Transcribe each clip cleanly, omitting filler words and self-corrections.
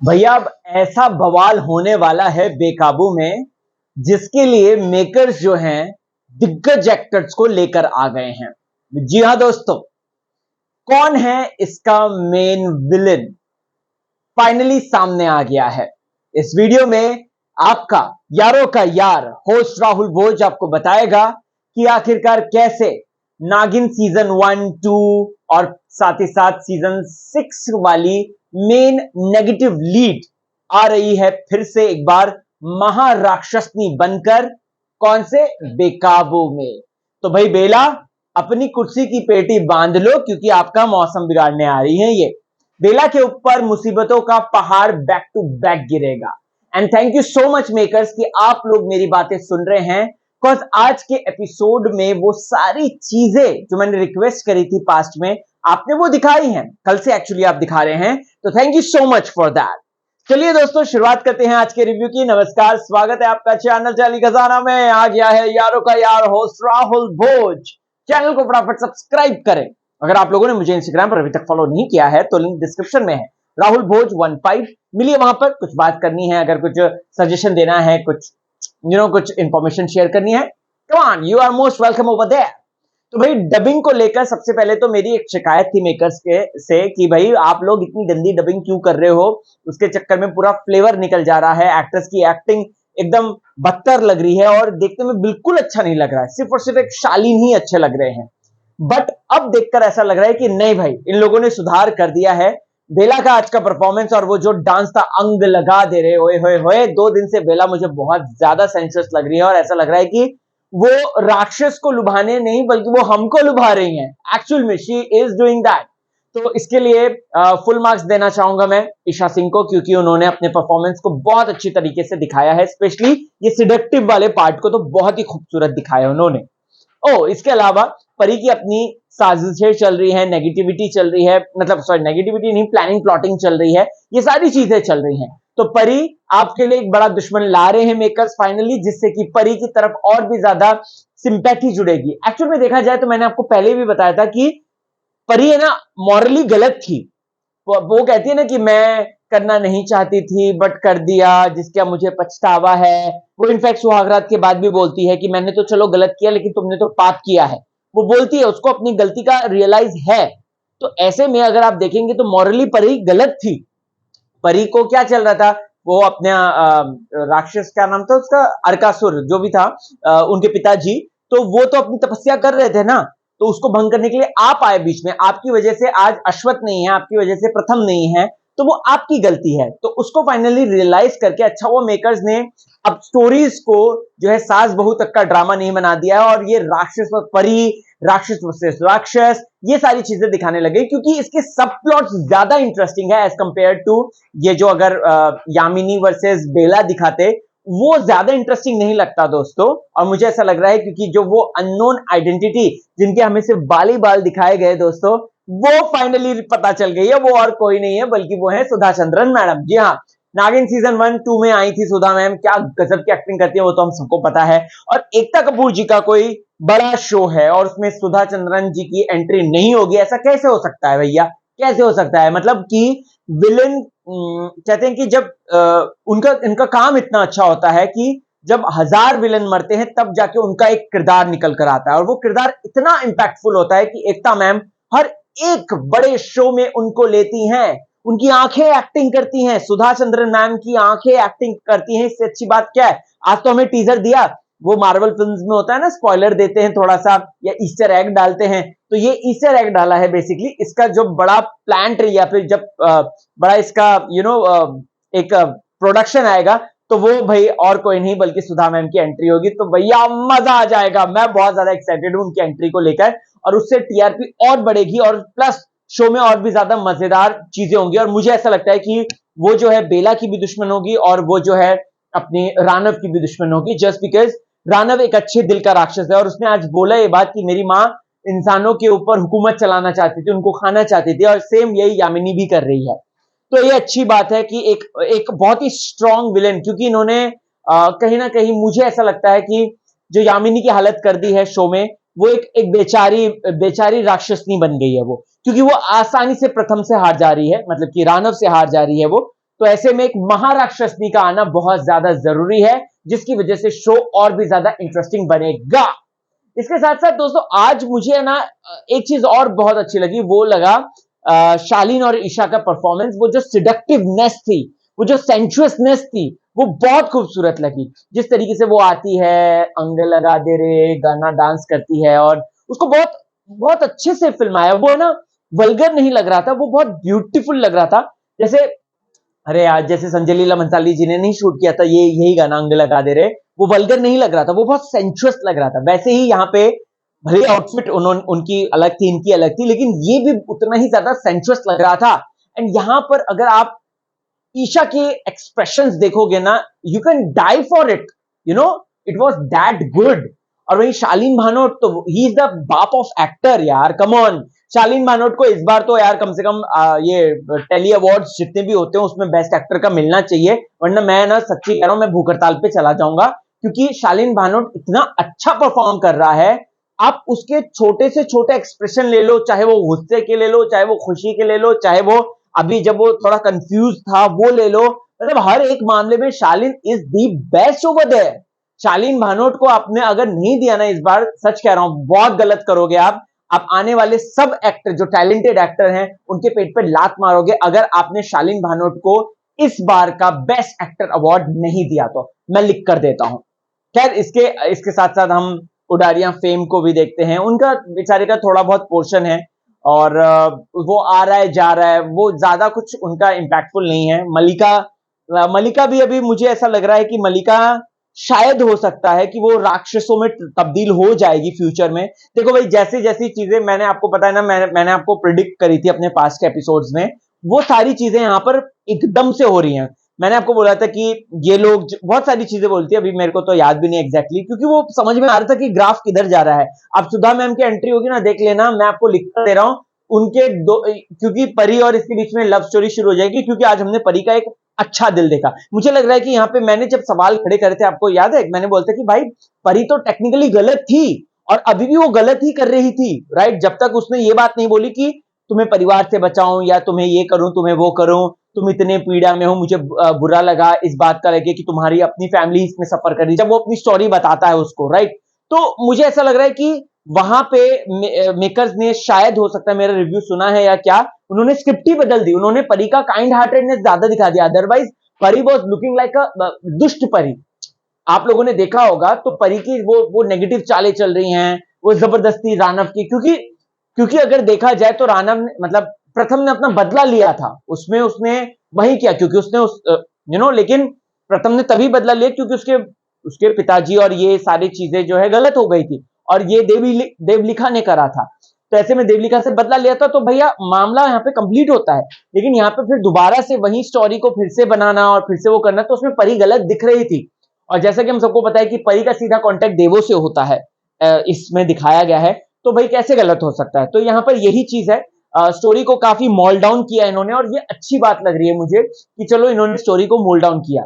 भैया अब ऐसा बवाल होने वाला है बेकाबू में, जिसके लिए मेकर्स जो हैं दिग्गज एक्टर्स को लेकर आ गए हैं। जी हां दोस्तों, कौन है इसका मेन विलन फाइनली सामने आ गया है। इस वीडियो में आपका यारों का यार होस्ट राहुल भोज आपको बताएगा कि आखिरकार कैसे नागिन सीजन 1, 2 और साथ ही साथ सीजन 6 वाली मेन नेगेटिव लीड आ रही है फिर से एक बार महाराक्षसनी बनकर, कौन से बेकाबू में। तो भाई बेला, अपनी कुर्सी की पेटी बांध लो क्योंकि आपका मौसम बिगाड़ने आ रही है ये। बेला के ऊपर मुसीबतों का पहाड़ बैक टू बैक गिरेगा। And thank you so much makers कि आप लोग मेरी बातें सुन रहे हैं, बिकॉज आज के एपिसोड में वो सारी चीजें जो मैंने रिक्वेस्ट करी थी पास्ट में, आपने वो दिखाई हैं। कल से एक्चुअली आप दिखा रहे हैं, तो thank you so much for that. चलिए दोस्तों, शुरुआत करते हैं आज के रिव्यू की। नमस्कार, स्वागत है आपका चैनल चाली खजाना में। आ गया है यारों का यार होस्ट राहुल भोज। चैनल को फटाफट सब्सक्राइब करें। अगर आप लोगों ने मुझे इंस्टाग्राम पर अभी तक फॉलो नहीं किया है तो लिंक डिस्क्रिप्शन में है, राहुल भोज 15 मिलिए वहां पर। कुछ बात करनी है, अगर कुछ सजेशन देना है, कुछ कुछ इंफॉर्मेशन शेयर करनी है, come on, you are most welcome over there. तो भाई डबिंग को लेकर सबसे पहले तो मेरी एक शिकायत थी मेकर्स के से कि भाई आप लोग इतनी गंदी डबिंग क्यों कर रहे हो। उसके चक्कर में पूरा फ्लेवर निकल जा रहा है, एक्टर्स की एक्टिंग एकदम बदतर लग रही है और देखने में बिल्कुल अच्छा नहीं लग रहा है। सिर्फ और सिर्फ एक शालीन ही अच्छे लग रहे हैं। बट अब देखकर ऐसा लग रहा है कि नहीं भाई, इन लोगों ने सुधार कर दिया है। बेला का आज का परफॉर्मेंस और वो जो डांस था, अंग लगा दे रहे, ओए होए होए। 2 दिन से बेला मुझे बहुत ज्यादा सेंसुअस लग रही है और ऐसा लग रहा है कि वो राक्षस को लुभाने नहीं बल्कि वो हमको लुभा रही हैं। एक्चुअल में शी इज डूइंग दैट। तो इसके लिए फुल मार्क्स देना चाहूंगा मैं ईशा सिंह को, क्योंकि उन्होंने अपने परफॉर्मेंस को बहुत अच्छी तरीके से दिखाया है। स्पेशली ये सिडक्टिव वाले पार्ट को तो बहुत ही खूबसूरत दिखाया उन्होंने। इसके अलावा परी की अपनी साजिशें चल रही है, नेगेटिविटी चल रही है, मतलब सॉरी नेगेटिविटी नहीं, प्लानिंग प्लॉटिंग चल रही है, ये सारी चीजें चल रही हैं। तो परी आपके लिए एक बड़ा दुश्मन ला रहे हैं मेकर्स फाइनली, जिससे कि परी की तरफ और भी ज्यादा सिंपैथी जुड़ेगी। एक्चुअल में देखा जाए तो मैंने आपको पहले भी बताया था कि परी है ना, मॉरली गलत थी। वो कहती है ना कि मैं करना नहीं चाहती थी बट कर दिया, जिसका मुझे पछतावा है। वो इनफैक्ट सुहागरात के बाद भी बोलती है कि मैंने तो चलो गलत किया लेकिन तुमने तो पाप किया है। वो बोलती है, उसको अपनी गलती का रियलाइज है। तो ऐसे में अगर आप देखेंगे तो मॉरली परी गलत थी। परी को क्या चल रहा था, वो अपने राक्षस, क्या नाम था उसका, अरकासुर जो भी था, उनके पिताजी, तो वो तो अपनी तपस्या कर रहे थे ना। तो उसको भंग करने के लिए आप आए बीच में, आपकी वजह से आज अश्वत्थ नहीं है, आपकी वजह से प्रथम नहीं है, तो वो आपकी गलती है। तो उसको फाइनली रियलाइज करके अच्छा वो मेकर्स ने अब स्टोरीज को जो है सास बहू तक का ड्रामा नहीं बना दिया है और ये राक्षस और परी, राक्षस वर्सेस राक्षस, ये सारी चीजें दिखाने लगे, क्योंकि इसके सब प्लॉट्स ज्यादा इंटरेस्टिंग है एज कंपेयर टू ये जो अगर यामिनी वर्सेस बेला दिखाते, वो ज्यादा इंटरेस्टिंग नहीं लगता दोस्तों। और मुझे ऐसा लग रहा है क्योंकि जो वो अननोन आइडेंटिटी जिनके हमें सिर्फ बाल ही बाल दिखाए गए दोस्तों, वो फाइनली पता चल गई है। वो और कोई नहीं है बल्कि वो है सुधा चंद्रन मैडम। जी हाँ, नागिन सीजन 1, 2 में आई थी सुधा मैम, क्या गजब की एक्टिंग करती है वो तो हम सबको पता है। और एकता कपूर जी का कोई बड़ा शो है और उसमें सुधा चंद्रन जी की एंट्री नहीं होगी, ऐसा कैसे हो सकता है भैया, कैसे हो सकता है। मतलब कि विलन कहते हैं कि जब इनका काम इतना अच्छा होता है कि जब 1000 विलन मरते हैं तब जाके उनका एक किरदार निकल कर आता है, और वो किरदार इतना इंपैक्टफुल होता है कि एकता मैम हर एक बड़े शो में उनको लेती हैं। उनकी आंखें एक्टिंग करती हैं, सुधा चंद्रन मैम की आंखें एक्टिंग करती हैं। इससे अच्छी बात क्या है। आज तो हमें टीजर दिया, वो मार्वल फिल्म्स में होता है ना, स्पॉइलर देते हैं थोड़ा सा या ईस्टर एग डालते हैं, तो ये ईस्टर एग डाला है बेसिकली। इसका जो बड़ा प्लांट या फिर जब बड़ा इसका एक प्रोडक्शन आएगा तो वो भाई और कोई नहीं बल्कि सुधा मैम की एंट्री होगी। तो भैया मजा आ जाएगा, मैं बहुत ज्यादा एक्साइटेड हूं उनकी एंट्री को लेकर, और उससे टीआरपी और बढ़ेगी और प्लस शो में और भी ज्यादा मजेदार चीजें होंगी। और मुझे ऐसा लगता है कि वो जो है बेला की भी दुश्मन होगी और वो जो है अपनी रानव की भी दुश्मन होगी, जस्ट बिकॉज रानव एक अच्छे दिल का राक्षस है। और उसने आज बोला ये बात कि मेरी माँ इंसानों के ऊपर हुकूमत चलाना चाहती थी, उनको खाना चाहती थी, और सेम यही यामिनी भी कर रही है। तो ये अच्छी बात है कि एक बहुत ही स्ट्रॉन्ग विलेन, क्योंकि इन्होंने कहीं ना कहीं मुझे ऐसा लगता है कि जो यामिनी की हालत कर दी है शो में, वो एक बेचारी राक्षसनी बन गई है वो, क्योंकि वो आसानी से प्रथम से हार जा रही है, मतलब कि रानव से हार जा रही है वो। तो ऐसे में एक महाराक्षसनी का आना बहुत ज्यादा जरूरी है, जिसकी वजह से शो और भी ज्यादा इंटरेस्टिंग बनेगा। इसके साथ साथ दोस्तों आज मुझे ना एक चीज और बहुत अच्छी लगी, वो लगा शालीन और ईशा का परफॉर्मेंस। वो जो सिडक्टिवनेस थी, वो जो सेंचुअसनेस थी, वो बहुत खूबसूरत लगी। जिस तरीके से वो आती है, अंग लगा दे रे गाना डांस करती है, और उसको बहुत बहुत अच्छे से फिल्माया। वो ना वल्गर नहीं लग रहा था, वो बहुत ब्यूटीफुल लग रहा था। जैसे अरे यार, जैसे संजय लीला भंसाली जी ने नहीं शूट किया था ये यही गाना अंग लगा दे रे, वो वल्गर नहीं लग रहा था, वो बहुत सेंचुअस लग रहा था। वैसे ही यहाँ पे भले आउटफिट उनकी अलग थी, इनकी अलग थी, लेकिन ये भी उतना ही ज्यादा सेंचुअस लग रहा था। एंड यहाँ पर अगर आप ईशा के एक्सप्रेशंस देखोगे ना, you can die for it, you know, it was that good. और वही शालीन भानोट, तो ही इज द बाप ऑफ एक्टर यार, कम ऑन। शालीन भानोट को इस बार तो यार कम से कम ये टेली अवार्ड्स जितने भी होते हैं उसमें बेस्ट एक्टर का मिलना चाहिए, वरना मैं ना सच्ची कह रहा हूं, मैं भूख हड़ताल पे चला जाऊंगा। क्योंकि शालीन भानोट इतना अच्छा परफॉर्म कर रहा है, आप उसके छोटे से छोटे एक्सप्रेशन ले लो, चाहे वो गुस्से के ले लो, चाहे वो खुशी के ले लो, चाहे वो अभी जब वो थोड़ा कंफ्यूज था वो ले लो, मतलब हर एक मामले में Shaleen is the best over there. Shaleen Bhanot को आपने अगर नहीं दिया ना इस बार, सच कह रहा हूं बहुत गलत करोगे आप आने वाले सब एक्टर जो टैलेंटेड एक्टर हैं उनके पेट पे लात मारोगे अगर आपने शालीन भानोट को इस बार का बेस्ट एक्टर अवार्ड नहीं दिया। तो मैं लिख कर देता हूं। खैर इसके साथ साथ हम उडारियां फेम को भी देखते हैं, उनका बेचारे का थोड़ा बहुत पोर्शन है और वो आ रहा है जा रहा है, वो ज्यादा कुछ उनका इंपैक्टफुल नहीं है। मलिका भी अभी मुझे ऐसा लग रहा है कि मलिका शायद हो सकता है कि वो राक्षसों में तब्दील हो जाएगी फ्यूचर में। देखो भाई, जैसी जैसी चीजें मैंने आपको पता है ना, मैंने आपको प्रिडिक्ट करी थी अपने पास्ट के एपिसोड्स में, वो सारी चीजें यहां पर एकदम से हो रही हैं। मैंने आपको बोला था कि ये लोग बहुत सारी चीजें बोलती है, अभी मेरे को तो याद भी नहीं एग्जैक्टली, क्योंकि वो समझ में आ रहा था कि ग्राफ किधर जा रहा है। अब सुधा मैम की एंट्री होगी ना, देख लेना, मैं आपको लिख कर दे रहा हूं उनके दो, क्योंकि परी और इसके बीच में लव स्टोरी शुरू हो जाएगी, क्योंकि आज हमने परी का एक अच्छा दिल देखा। मुझे लग रहा है कि यहाँ पे मैंने जब सवाल खड़े करे थे, आपको याद है, मैंने बोलता कि भाई परी तो टेक्निकली गलत थी और अभी भी वो गलत ही कर रही थी, राइट, जब तक उसने ये बात नहीं बोली कि तुम्हें परिवार से बचाऊं या तुम्हें ये करूं, तुम्हें वो करूं, तुम इतने पीड़ा में हो, मुझे बुरा लगा इस बात का लगे कि तुम्हारी अपनी फैमिली इसमें सफर कर रही, जब वो अपनी स्टोरी बताता है उसको, राइट। तो मुझे ऐसा लग रहा है कि वहां पे मेकर्स ने शायद, हो सकता है मेरा रिव्यू सुना है या क्या, उन्होंने स्क्रिप्ट ही बदल दी, उन्होंने परी का काइंड हार्टेडनेस ज्यादा दिखा दिया। अदरवाइज परी वॉज लुकिंग लाइक अ दुष्ट परी। आप लोगों ने देखा होगा तो परी की वो नेगेटिव चालें चल रही हैं, वो जबरदस्ती रानव की, क्योंकि अगर देखा जाए तो रानव ने, मतलब प्रथम ने अपना बदला लिया था, उसमें उसने वही किया क्योंकि उसने लेकिन प्रथम ने तभी बदला लिया क्योंकि उसके पिताजी और ये सारी चीजें जो है गलत हो गई थी, और ये देवलिखा ने करा था। तो ऐसे में देवलिखा से बदला लिया था, तो भैया मामला यहाँ पे कंप्लीट होता है। लेकिन यहाँ पे फिर दोबारा से वही स्टोरी को फिर से बनाना और फिर से वो करना, तो उसमें परी गलत दिख रही थी। और जैसा कि हम सबको पता है कि परी का सीधा कांटेक्ट देवों से होता है, इसमें दिखाया गया है, तो भाई कैसे गलत हो सकता है। तो यहाँ पर यही चीज है, स्टोरी को काफी मोल्ड डाउन किया इन्होंने, और ये अच्छी बात लग रही है मुझे कि चलो इन्होंने स्टोरी को मोल्ड डाउन किया,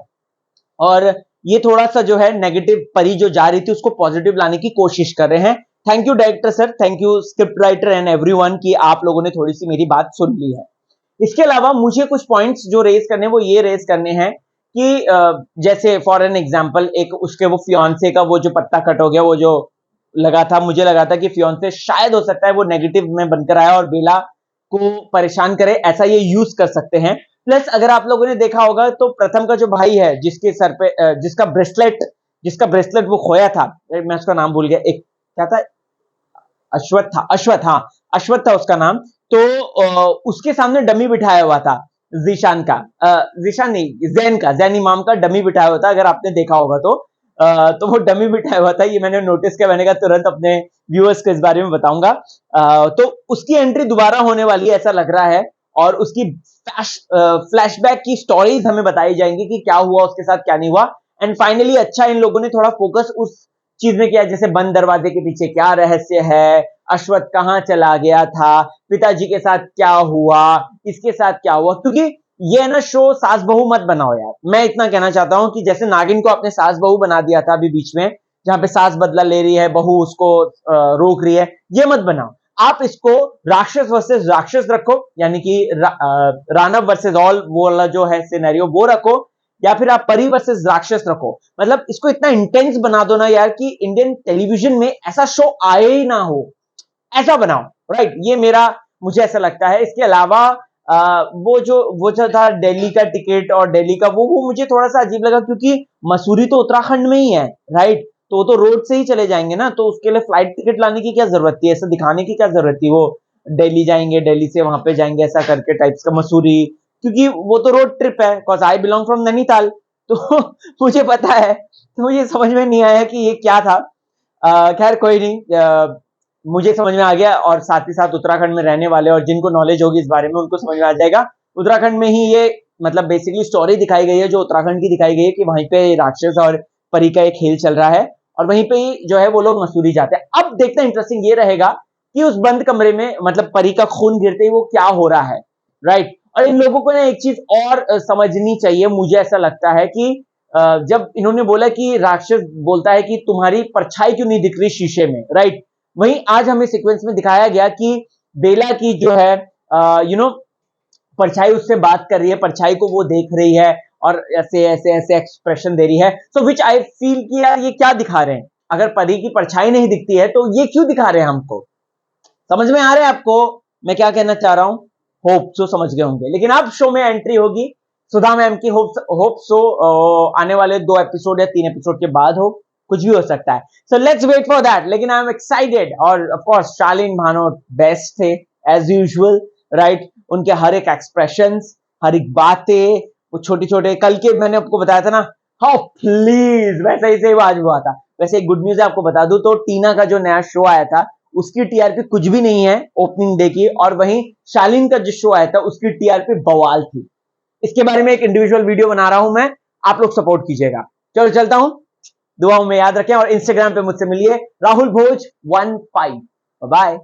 और ये थोड़ा सा जो है नेगेटिव परी जो जा रही थी उसको पॉजिटिव लाने की कोशिश कर रहे हैं। Thank you director sir, thank you script writer and everyone कि आप लोगों ने थोड़ी सी मेरी बात सुन ली है। इसके अलावा मुझे कुछ पॉइंट्स जो रेज करने, वो ये रेज करने हैं कि जैसे फॉर एन एग्जांपल, एक उसके वो फियांसे का वो जो पत्ता कट हो गया, वो जो लगा था, मुझे लगा था कि फियांसे शायद हो सकता है वो नेगेटिव में बनकर आया और बेला को परेशान करे, ऐसा ये यूज कर सकते हैं। प्लस अगर आप लोगों ने देखा होगा तो प्रथम का जो भाई है, जिसके सर पे जिसका ब्रेसलेट वो खोया था, मैं उसका नाम भूल गया, एक क्या था, अश्वत्थ था उसका नाम। तो उसके सामने डमी बिठाया हुआ था जीशान नहीं, जैन इमाम का डमी बिठाया हुआ था, अगर आपने देखा होगा तो वो डमी बिठाया हुआ था, ये मैंने नोटिस किया, मैंने कहा तुरंत अपने व्यूअर्स को इस बारे में बताऊंगा। तो उसकी एंट्री दोबारा होने वाली है ऐसा लग रहा है, और उसकी फ्लैशबैक की स्टोरीज हमें बताई जाएंगी कि क्या हुआ उसके साथ, क्या नहीं हुआ। एंड फाइनली अच्छा इन लोगों ने थोड़ा फोकस उस चीज में किया, जैसे बंद दरवाजे के पीछे क्या रहस्य है, अश्वत्थ कहां चला गया था, पिताजी के साथ क्या हुआ, इसके साथ क्या हुआ, क्योंकि ये ना शो सास बहू मत बनाओ यार। मैं इतना कहना चाहता हूं कि जैसे नागिन को आपने सास बहू बना दिया था अभी बीच में, जहां पे सास बदला ले रही है, बहू उसको रोक रही है, ये मत बनाओ। आप इसको राक्षस वर्सेस राक्षस रखो, यानी कि राणव वर्सेस ऑल वो वाला जो है सिनेरियो वो रखो, या फिर आप परी वर्सेस राक्षस रखो। मतलब इसको इतना इंटेंस बना दो ना यार कि इंडियन टेलीविजन में ऐसा शो आए ही ना हो, ऐसा बनाओ। राइट, ये मेरा मुझे ऐसा लगता है। इसके अलावा वो जो था दिल्ली का टिकट और दिल्ली का वो मुझे थोड़ा सा अजीब लगा, क्योंकि मसूरी तो उत्तराखंड में ही है। राइट, तो वो तो रोड से ही चले जाएंगे ना, तो उसके लिए फ्लाइट टिकट लाने की क्या जरूरत थी, ऐसा दिखाने की क्या जरूरत थी, वो दिल्ली जाएंगे, दिल्ली से वहां पे जाएंगे, ऐसा करके टाइप्स का मसूरी, क्योंकि वो तो रोड ट्रिप है। Because I belong from Nainital, तो मुझे पता है, तो मुझे समझ में नहीं आया कि ये क्या था। खैर कोई नहीं, मुझे समझ में आ गया, और साथ ही साथ उत्तराखंड में रहने वाले और जिनको नॉलेज होगी इस बारे में उनको समझ में आ जाएगा। उत्तराखंड में ही ये मतलब बेसिकली स्टोरी दिखाई गई है, जो उत्तराखंड की दिखाई गई है, कि वहीं पे राक्षस और परी का एक खेल चल रहा है, और वहीं पे ही जो है वो लोग मसूरी जाते हैं। अब देखना इंटरेस्टिंग ये रहेगा कि उस बंद कमरे में मतलब परी का खून गिरते ही वो क्या हो रहा है। राइट, और इन लोगों को ना एक चीज और समझनी चाहिए, मुझे ऐसा लगता है कि जब इन्होंने बोला कि राक्षस बोलता है कि तुम्हारी परछाई क्यों नहीं दिख रही शीशे में। राइट, वहीं आज हमें सीक्वेंस में दिखाया गया कि बेला की जो है परछाई उससे बात कर रही है, परछाई को वो देख रही है और ऐसे ऐसे ऐसे एक्सप्रेशन दे रही है। सो विच आई फील कि यार ये क्या दिखा रहे हैं, अगर परी की परछाई नहीं दिखती है तो ये क्यों दिखा रहे हैं हमको। समझ में आ रहा है आपको मैं क्या कहना चाह रहा हूं? होप सो समझ गए होंगे। लेकिन अब शो में एंट्री होगी सुधा मैम की, होप सो आने वाले 2 एपिसोड या 3 एपिसोड के बाद हो, कुछ भी हो सकता है। So let's wait for that. लेकिन आई एम एक्साइटेड, और of course Shalin Bhanot best थे एज यूजुअल। राइट, उनके हर एक एक्सप्रेशंस, हर एक बातें, वो छोटे छोटे, कल के मैंने आपको बताया था ना, हाउ प्लीज वैसे ही से आज हुआ था। वैसे एक गुड न्यूज है आपको बता दूं तो, टीना का जो नया शो आया था उसकी टीआरपी कुछ भी नहीं है ओपनिंग डे की, और वहीं शालीन का जो शो आया था उसकी टीआरपी बवाल थी। इसके बारे में एक इंडिविजुअल वीडियो बना रहा हूं मैं, आप लोग सपोर्ट कीजिएगा। चलो चलता हूं, दुआओं में याद रखें, और इंस्टाग्राम पे मुझसे मिलिए राहुल भोज 15। बाय।